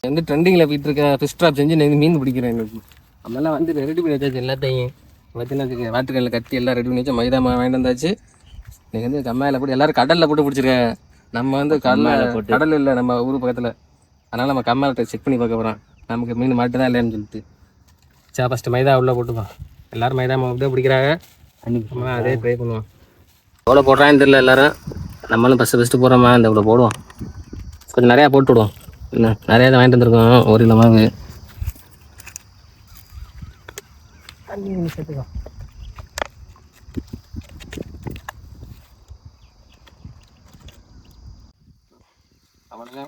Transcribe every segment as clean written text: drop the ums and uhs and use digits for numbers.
வந்து ட்ரெண்டிங்கில் போயிட்டு இருக்க ஃபிஷ் ட்ராப் செஞ்சு நான் மீன் பிடிக்கிறேன் இன்னைக்கு. நம்மளாம் வந்து ரெடி பண்ணி வச்சாச்சு எல்லாத்தையும். பார்த்தீங்கன்னா வாட்டுக்கல்ல கட்டி எல்லாம் ரெடி பண்ணி வச்சு மைதா வாங்கிட்டு வந்தாச்சு. நீங்கள் வந்து கம்மாயில் போட்டு எல்லோரும் கடலில் போட்டு பிடிச்சிருக்கேன். நம்ம வந்து கடல் இல்லை நம்ம ஊர் பக்கத்தில். அதனால் நம்ம கம்மாயில் செக் பண்ணி பார்க்க போகிறோம் நமக்கு மீன் மாட்டுதான் இல்லைன்னு சொல்லிட்டு. சரி ஃபஸ்ட்டு மைதா உள்ளே போட்டுப்போம். எல்லோரும் மைதா தான் பிடிக்கிறாங்க. நம்ம அதே ட்ரை பண்ணுவோம். எவ்வளோ போடுறான்னு தெரியல எல்லோரும். நம்மளும் ஃபஸ்ட்டு போடுறோமா இந்த இவ்வளோ போடுவோம். கொஞ்சம் நிறையா போட்டு விடுவோம். என்ன நிறையா தான் வாங்கிட்டு வந்துருக்கோம். ஒரு கிலோ மாவு தண்ணி சேர்த்துக்கோ. அவனுங்க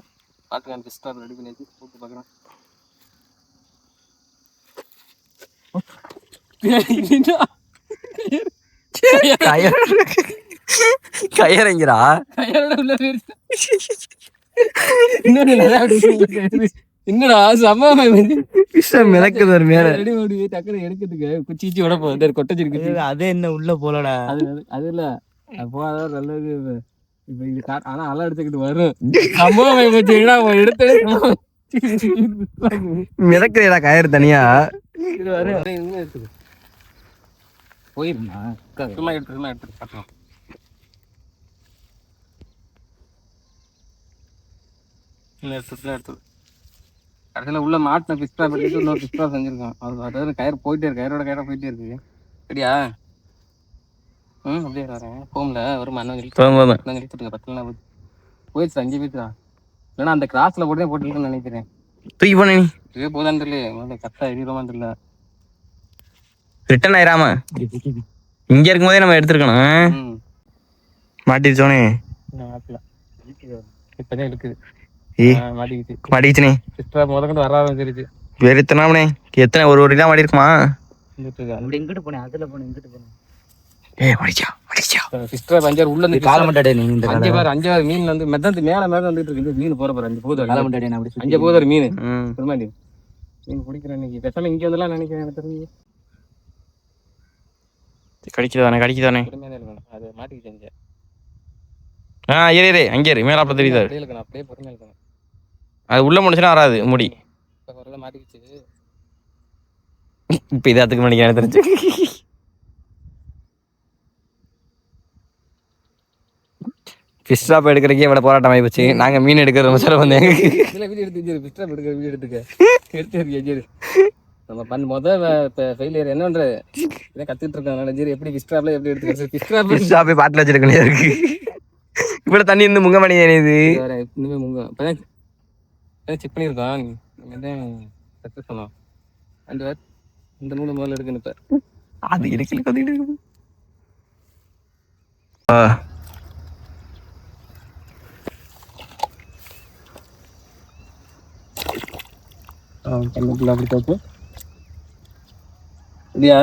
பாட்டுக்கான ஃபிஷ் ட்ராப் ரெடி பண்ணி வச்சு போட்டு பார்க்குறான். கயறங்கிறா கயரோட உள்ள போயிருச்சு. என்னடா சம்பவம் மிதக்குது ஒரு மேல ரெடி பண்ணி டக்குனு எடுக்கிறதுக்கு குச்சி விட போகுது கொட்டச்சிருக்கு. அது என்ன உள்ள போலடா. அது இல்ல போகாதான் நல்லது. இப்ப இது ஆனா அலை எடுத்துக்கிட்டு வரும். சம்பவம் வச்சுன்னா எடுத்து மிதக்குறா கயிறு தனியா போயிருமா சும்மா எடுத்து பார்க்கலாம். எடுத்து கடைசியில் உள்ள மாட்டின பிஸ்டா பண்ணிட்டு இன்னொரு பிஸ்டா செஞ்சிருக்கோம். அதாவது கயிறு போயிட்டே இருக்கு. கயிறோட போயிட்டே இருக்கு. சரியா? அப்படியே வரேன் போம்ல ஒரு மண்ணு இழுத்துட்டுங்க. பத்தலாம் போயிடுச்சு 5 பேர் தான். இல்லைன்னா அந்த கிராஸ்ல போட்டுருக்குன்னு நினைக்கிறேன். தூக்கி போன நீ இதே போதான்னு தெரியல. கரெக்டா எரியுமா தெரியல. ரிட்டர்ன் ஆயிராம இங்க இருக்கும் போதே நம்ம எடுத்துருக்கணும். மாட்டிச்சோனே இப்பதான் இருக்குது. மாட்டிக்கிச்சுனே முதல்கொண்டு வர ஆரம்பிச்சிருச்சு. வேற எத்தனை எத்தனை ஒரு தான் மாடி இருக்குமா? இங்கிட்டு போனேன் அதுல போனேன் இங்கிட்டு போனேன். உள்ள அஞ்சாறு மீன் வந்து மெத்தந்து மேல வந்துட்டு இருக்கு. மீன் போற பாரு 5 போதர் மீன் பெருமாண்டி மீன் பிடிக்கிறேன் இன்னைக்கு. பேசாம இங்க வந்துலாம் நினைக்கிறேன். எனக்கு தெரிஞ்சு கடிக்குதானே அது மாட்டிக்கு செஞ்சேன். அங்கே மேலாப்ப தெரியுது. அப்படியே பொறுமையா இருக்கணும். அது உள்ள முடிச்சுன்னா வராது முடி. மாட்டிக்கிச்சு. இப்ப இதாத்துக்கு நினைக்கிறேன் தெரிஞ்சு. ஃபிஷ் ட்ராப் எடுக்கிறக்கே இவ்வளோ போராட்டம் ஆகி போச்சு. நாங்கள் மீன் எடுக்கிற ரொம்ப சில வந்தேன். நம்ம முதல் ஃபெயிலியர் என்னன்றது இதை கற்றுட்டு இருக்கோம். சரி எப்படி ஃபிஷ் ட்ராப்ல எப்படி எடுத்துக்கிறது? ஃபிஷ் ட்ராப்பே பாட்டில் வச்சிருக்கே இருக்கு. இவ்வளோ தண்ணி இருந்து முங்க மணி இது இன்னுமே முங்க இப்போதான் செக் பண்ணியிருக்கோம். சக்ஸஸ் பண்ணோம். இந்த நூலை முதல்ல எடுக்கணும். இப்போ அது எடுக்கல கற்றுக்கிட்டு அப்படி தோப்பு இல்லையா?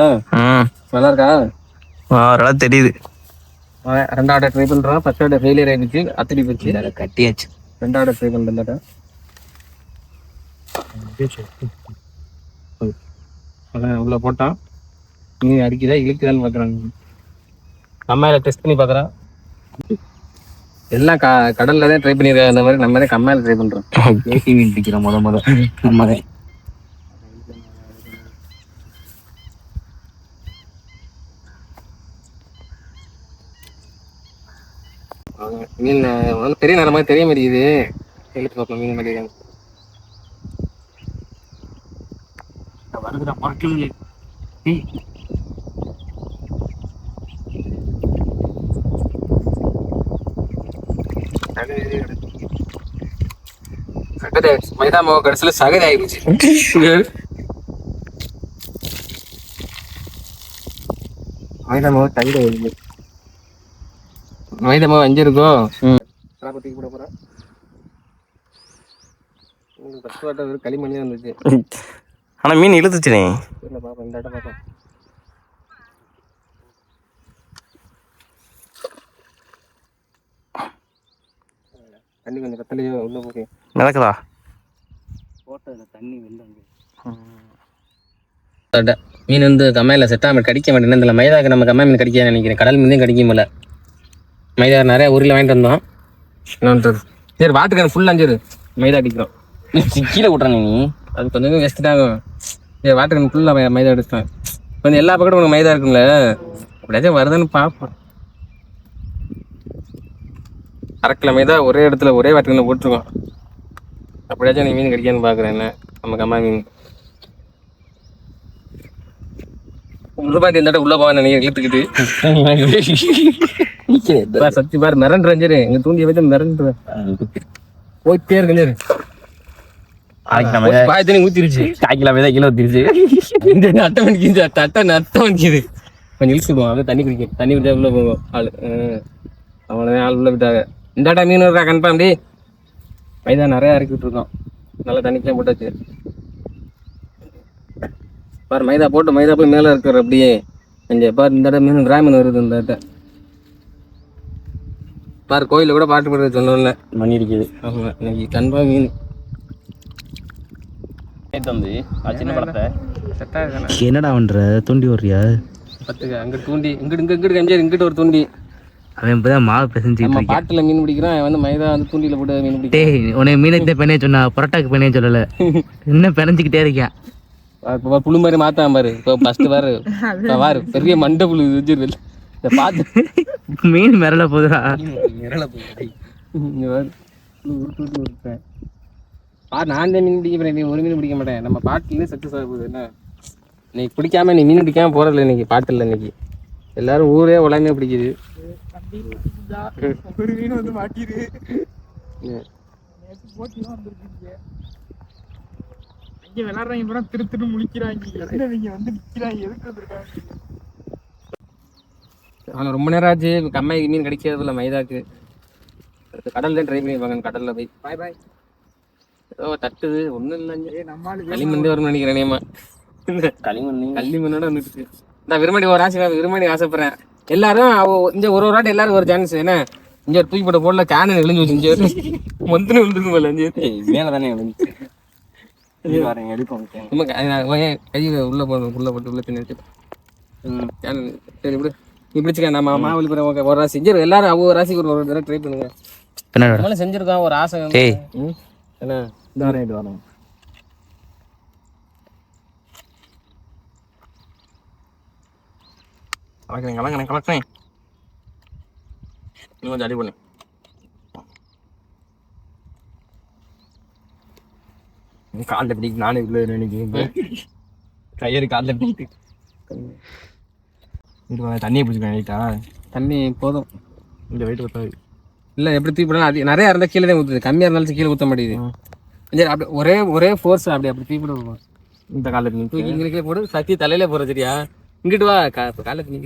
நல்லா இருக்கா? ஓரளவு தெரியுது. ரெண்டாவது ட்ரை பண்றோம். ஃபர்ஸ்ட் ஃபெயிலியர் ஆயிடுச்சு. அத்தடி போச்சு. கட்டியாச்சு. ரெண்டாவது ட்ரை பண்ணுறேன். உள்ள போட்டான். மீன் அடிக்குதா இழுக்குதான்னு பார்க்குறாங்க. கம்மாயில் டெஸ்ட் பண்ணி பார்க்குறான். எல்லாம் கடல்ல தான் ட்ரை பண்ணியிருக்காங்க. அந்த மாதிரி நம்ம தான் கம்மாயில் ட்ரை பண்றோம். ஏசி மீன் பிடிக்கிறோம் முத நம்ம தான். மீன் பெரிய நேரம் மாதிரி தெரிய மாட்டேங்குது. எழுத்து பார்ப்போம் மீன் மாதிரி வருதுடா பார்க்கல. மைதா மாவு கடைசியில் சகதி ஆயிடுச்சு. மைதா மாவு தகுதி ஆயிடுச்சு. மைதா மாவு 5 இருக்கும். கூட போறேன். களிமணி தான் இருந்துச்சு. ஆனா மீன் இழுத்துச்சுனே. பாப்பா இந்த இடம் பாப்பா. தண்ணி கொஞ்சம் கத்தலையோ உள்ள போய் நடக்குதா? போட்டதுல தண்ணி வெளில மீன் வந்து கம்மாயில் செட் ஆகாமல் கடிக்க மாட்டேன். இந்த மைதாக்கு நம்ம கம்மா மீன் கடிக்க நினைக்கிறேன். கடல் மீன் கடிக்கும் போல. மைதா நிறைய ஊரில் வாங்கிட்டு வந்தோம். சரி வாட்டுக்கான ஃபுல் 5 மைதா அடிக்கிறோம். கீழே விட்றானே நீ. அது கொஞ்சம் வேஸ்ட் தான் ஆகும். வாட்டர் ஃபுல்லாக மைதா எடுத்துட்டேன். கொஞ்சம் எல்லா பக்கமும் உனக்கு மைதா இருக்குங்களே, அப்படியாச்சும் வருதுன்னு பார்ப்போம். 1/2 கிலோ மைதா ஒரே இடத்துல ஒரே வாட்டர் போட்டுருக்கோம். அப்படியாச்சும் நீ மீன் கிடைக்கான்னு பார்க்குறேன். என்ன நமக்கு அம்மா மீன் இந்த உள்ள போவேன் நீங்க இழுத்துக்கிட்டு சத்தி பாரு மிரண்டுறேன். எங்க தூண்டிய வச்சு மிரண்டுறேன். போயிட்டே இருக்கு. தண்ணி ஊத்திருச்சு. 1/4 கிலோ மைதா கீழே ஊத்திருச்சு. இந்த அட்டை மணிக்கு அட்டை நட்டை மணிக்குது. கொஞ்சம் இழுத்துடுவோம். அப்படியே தண்ணி குடிக்க உள்ள போவோம். ஆள் அவ்வளோதான். ஆள் உள்ள விட்டாங்க. இந்த அட்டை மீன் இருக்கா கன்ஃபார்ம் டி. மைதா நிறையா இறக்கி விட்டுருக்கோம். நல்லா தண்ணிக்கெல்லாம் போட்டாச்சு. பாரு மைதா போட்டு மைதா போய் மேலே இருக்கிற அப்படியே அங்கே பாரு. இந்த இடம் மீன் மீன் வருது. இந்த இடத்த பாரு. கோயிலில் கூட பாட்டு போடுறது சொன்னோம்ல மணி இருக்குது. ஆமாம் இன்னைக்கு கன்ஃபார்ம் மீன் வந்து சின்ன படத்தை செட்டாக. என்னடா பண்ற? தூண்டி வர்றியா? பத்துக்க அங்கே தூண்டி இங்கிட்டு கஞ்சாரு. இங்கிட்டு ஒரு தூண்டி. அவன் இப்பதான் மாவு பிசைஞ்சிட்டு நம்ம இருக்கான். பாட்டில் மீன் பிடிக்கிறான். அவன் வந்து மைதா வந்து தூண்டியில் போட்டு மீன் பிடிக்கிறான். டேய் உன்னை மீனத்தை பெண்ணே சொன்னா புரட்டாக்கு பெண்ணே சொல்லல. இன்னும் பிணைஞ்சிக்கிட்டே இருக்கேன். இப்போ புழு மாதிரி மாத்தான் பாரு. இப்போ ஃபர்ஸ்ட் பாரு பாரு பெரிய மண்டை புழு வச்சிருது. இதை பார்த்து மீன் மிரள போதுடா. இங்கே பாரு உருட்டு விட்டுருப்பேன். பாரு நான் தான் மீன் பிடிக்க போறேன். நீ ஒரு மீன் பிடிக்க மாட்டேன். நம்ம பாட்டிலே சக்ஸஸ் ஆக போகுது. என்ன இன்னைக்கு பிடிக்காம நீ மீன் பிடிக்காம போறதில்ல. இன்னைக்கு பாட்டில் இன்னைக்கு எல்லாரும் ஊரே உலகமே பிடிக்குது. ஒரு மீன் வந்து மாட்டிரு. இங்க விளையாடுறாங்க பூரா திரு முழிக்கிறாங்க. இங்க வந்து நிக்கிறாங்க. எதுக்கு வந்திருக்காங்க? ஆனால் ரொம்ப நேரம் ஆச்சு. கம்மாய்க்கு மீன் கிடைக்கிறது இல்லை மைதாக்கு. கடல் தான் ட்ரை பண்ணியிருப்பாங்க. கடலில் போய் பாய் பாய் ஏதோ தட்டுது. ஒன்றும் இல்லை. களிமண்ணே வரும்னு நினைக்கிறேன். நேமா களிமண்ணோட வந்துட்டு நான் விரும்பி ஒரு ஆசை விரும்பி ஆசைப்படுறேன். எல்லாரும் இங்க ஒரு வாட்டி எல்லாரும் ஒரு சான்ஸ். என்ன இங்க தூக்கி போட்ட போடல கேனு விழுந்து வச்சு இங்கே மொத்தனை விழுந்துருக்கு போல. மேலே தானே எடுக்கும். கை உள்ள போட்டு உள்ள தின்னு கேனு. சரி இப்படி நீ பிடிச்சிக்க. நம்ம மாவளி ஒரு ராசி செஞ்சிரு. எல்லாரும் ஒவ்வொரு ராசிக்கு ஒரு தடவை ட்ரை பண்ணுங்க. நம்மளும் செஞ்சிருக்கோம் ஒரு ஆசை. என்ன இந்த வரேன் கலக்கிறேன். இன்னும் கொஞ்சம் அடி பண்ணு. காலில் பிடிக்கு. நானே உள்ள நினைக்கிறேன். கையறு காலில் பிடிக்கு. தண்ணியை பிடிச்சிக்கேன். ரைட்டா தண்ணி போதும். இந்த வெயிட் ஊற்றாது. இல்லை எப்படி தூக்கி போடலாம். அது நிறையா இருந்தால் கீழே தான் ஊற்றுது. கம்மியாக இருந்தாலும் கீழே ஊற்ற மாட்டேங்குது. சரி அப்படி ஒரே ஃபோர்ஸ் அப்படி தூக்கி போட. இந்த காலில் தூக்கி இங்கே போடு. சக்தி தலையில போகிற சரியா. இங்கிட்டு வா. காலை தண்ணி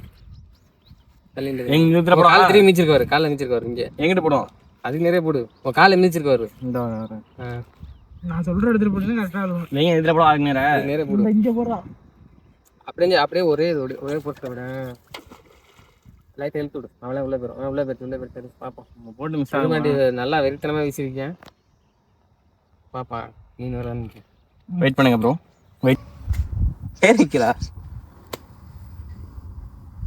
காலை மிச்சிருக்காரு. காலை மிச்சிருக்காரு. இங்கே எங்கிட்ட போடும். அதுக்கு நிறைய போடு. உன் காலை மிச்சிருக்காரு. நான் சொல்ற இடத்துல போட்டு கரெக்டா நீங்க இதுல போட அதுக்கு நிறைய போடு. இங்க போடுறான். அப்படியே ஒரே போட்டு விட. லைட் எழுத்து விடு. அவளே உள்ள போயிடும். உள்ள போயிட்டு பார்ப்போம். போட்டு மிஸ் ஆக மாட்டேங்குது. நல்லா வெறித்தனமாக வீசிருக்கேன். பாப்பா மீன் வர வெயிட் பண்ணுங்க ப்ரோ. வெயிட் ஏறிக்கிறா.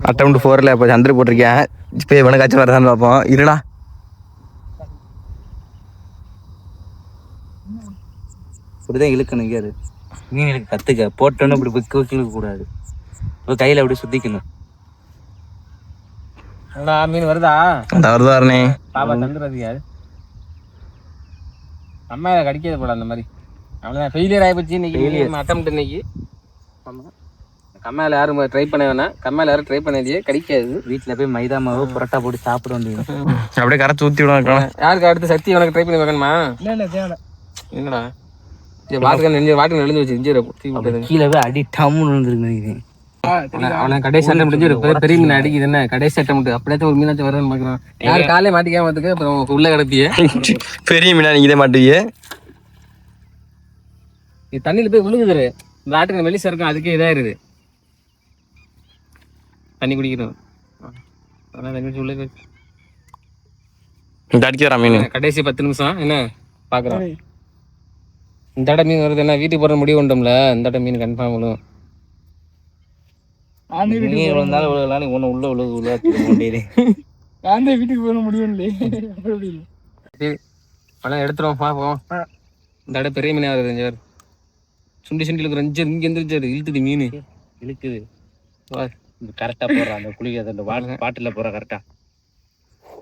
அட்டவுண்ட் 4ல இப்போ சந்திர போட்டிருக்கேன். இப்போ இவனுக்காச்சும் வரதான்னு பார்ப்போம். இருடா இப்படிதான் இழுக்கணும். இங்கே மீன் இழுக்க கற்றுக்க. போட்டோன்னு இப்படி இழுக்க கூடாது. இப்போ கையில் அப்படி சுற்றிக்கணும். மீன் வருதா? வருதாருனே. பாப்பா தந்துடுறது யாரு? அம்மா கடிக்கிறது போல அந்த மாதிரி. அவ்வளோதான் ஃபெயிலியர் ஆகிப்போச்சு இன்னைக்கு. அட்டம் இன்னைக்கு கம்மாயில் யாரும் ட்ரை பண்ண வேணாம். கம்மாயில் யாரும் ட்ரை பண்ணதையே கிடைக்காது. வீட்டில் போய் மைதா மாவு புரோட்டா போட்டு சாப்பிட வேண்டியது. அப்படியே கரைச்சி ஊற்றி விடுவாங்க. யாருக்கு அடுத்து சக்தி உனக்கு ட்ரை பண்ணி வைக்கணுமா? இல்லை தேவை. என்னடா வாட்டர் நெளிஞ்சு வச்சு கீழே போய் அடி டம்னு விழுந்துருக்கு. அவனை கடைசி சட்டை முடிஞ்சு பெரிய மீன் அடிக்குது. என்ன கடைசி சட்டை மட்டும் அப்படியாச்சும் ஒரு மீனாச்சும் வருதுன்னு பார்க்குறான். யாரும் காலையே மாட்டிக்காம பார்த்துக்க. அப்புறம் உள்ள கிடப்பிய பெரிய மீனா நீங்க மாட்டுவியே. இது தண்ணியில் போய் விழுகுது. வாட்டர் மெலிசா இருக்கும். அதுக்கே இதாயிருது. தண்ணி குடிக்கணும். அடிக்கிறா மீன். கடைசி 10 நிமிஷம் என்ன பார்க்குறோம். இந்த இடம் மீன் வருது. என்ன வீட்டுக்கு போகிற முடிவு உண்டோம்ல. இந்த இடம் மீன் கன்ஃபார்ம் விழும். நீ விழுந்தாலும் விழுகலாம். ஒன்று உள்ள விழுகு. நான் வீட்டுக்கு போக முடியும். பழம் எடுத்துருவோம் பார்ப்போம். இந்த இடம் பெரிய மீனாக வருது சார். சுண்டி இழுக்கிற இங்கே எந்திரிச்சாரு இழுத்துது மீன் இழுக்குது. வா கரெக்டாக போடுறான் அந்த குளிக்க அந்த பாட்டில் போடுற கரெக்டாக.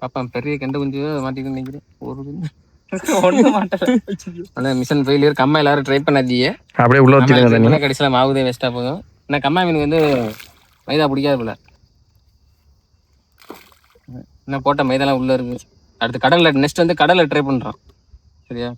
பாப்பா பெரிய கெண்டை குஞ்சு மாட்டிக்கணும்னு நினைக்கிறேன். ஒரு ஒன்றும் மாட்டேன். ஆனால் மிஷன் ஃபெயிலியர். கம்மா எல்லாரும் ட்ரை பண்ணாதீங்க. அப்படியே உள்ள வச்சுருங்க. கடைசியில் மாவுதே வேஸ்ட்டாக போதும். ஏன்னா கம்மா மீனுக்கு வந்து மைதா பிடிக்காது போல. என்ன போட்ட மைதாலாம் உள்ளே இருக்குது. அடுத்து கடலில் நெக்ஸ்ட் வந்து கடலில் ட்ரை பண்ணுறோம். சரியா?